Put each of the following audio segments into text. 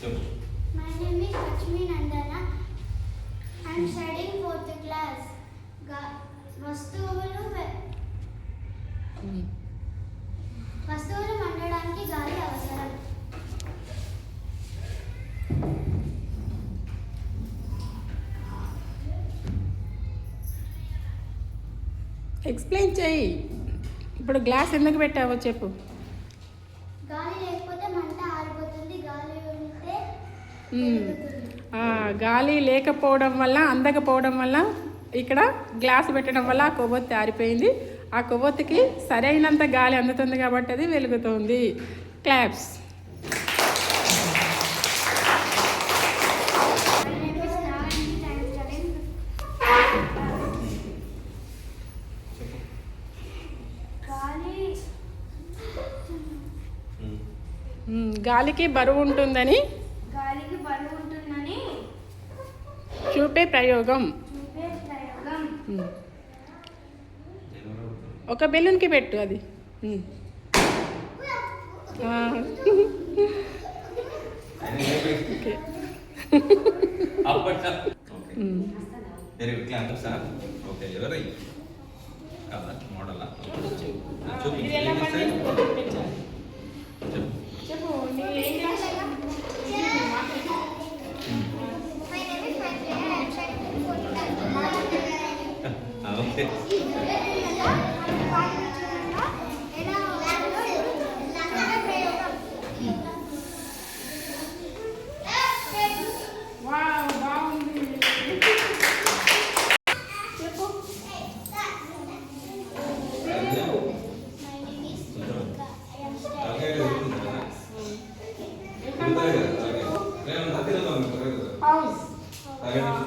My name is Lakshmi Nandana. I am studying 4th class. వస్తువులు మండడానికి గాలి అవసరం. Explain చెయ్యి. ఇప్పుడు గ్లాస్ ఎందుకు పెట్టావో చెప్పు. గాలి లేకపోతే మంట ఆరిపోతుంది, గాలి ఉంటే గాలి లేకపోవడం వల్ల, అందకపోవడం వల్ల ఇక్కడ గ్లాస్ పెట్టడం వల్ల ఆ కొవ్వొత్తి ఆరిపోయింది. ఆ కొవ్వొత్తికి సరైనంత గాలి అందుతుంది కాబట్టి అది వెలుగుతుంది. క్లాప్స్. గాలికి బరువు ఉంటుందని చూపే ప్రయోగం. ఒక బెలూన్కి పెట్టు అది. చెప్పు.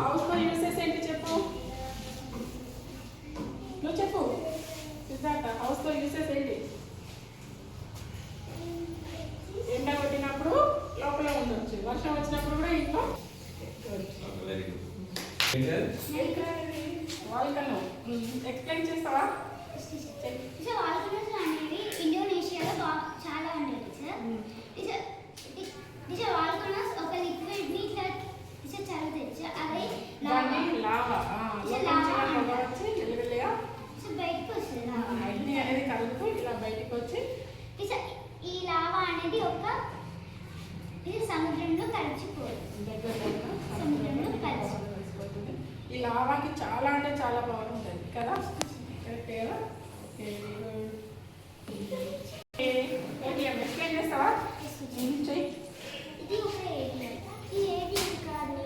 హౌస్లో యూసెస్ ఏంటి చెప్పు. నువ్వు చెప్పు సిద్ధార్థ. హౌస్లో యూసెస్ ఏంటి? ఎండ కొట్టినప్పుడు లోపల ఉండొచ్చు, వర్షం వచ్చినప్పుడు కూడా ఇంట్లో. వాల్కనో ఎక్స్ప్లెయిన్ చేస్తావా? వాల్కనోస్ అనేది ఇండోనేషియాలో చాలా ఉండేది సార్. వాల్కనోస్ ఒక లిక్విడ్ ని చల్లుతచ్చు, అదే లావా బయటకు వస్తుంది. అగ్ని అనేది కలుగుతూ ఇలా బయటకు వచ్చి ఈ లావా అనేది ఇది సముద్రంలో కలిసిపోతుంది. సముద్రంలో కలిసిపోతుంది. ఈ లావాకి చాలా అంటే చాలా పవర్ ఉంటుంది కదా. ఎక్స్ప్లెయిన్ చేస్తావా? చెయ్యి. ఇది ఒక ఏటీఎం. ఈ ఏటీఎం కార్డు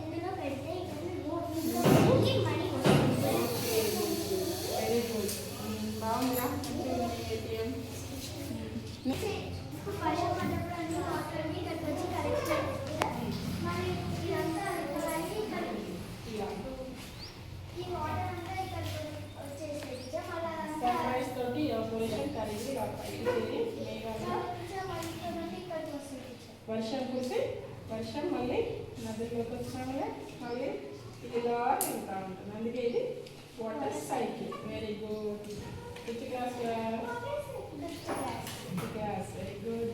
ఇందులో పెడితే మనీ వస్తుంది. Very good. బాగుందా ఏటీఎం? వర్షం పడ్డప్పుడు అన్ని వాటర్ ఇక్కడికి వచ్చి కలెక్ట్ అవుతుంది. మరి ఇదంతా ఈ వాటర్ అంతా ఇక్కడికి వచ్చేసేది. సన్రైజ్ తోటి ఆపరేషన్ కలిసి వర్షం కురిసి వర్షం మళ్ళీ నదిలోకి వచ్చినా మళ్ళీ ఇలా వెళ్తూ ఉంటుంది. అందుకే ఇది water cycle. Very good. Which class? Class. Very good.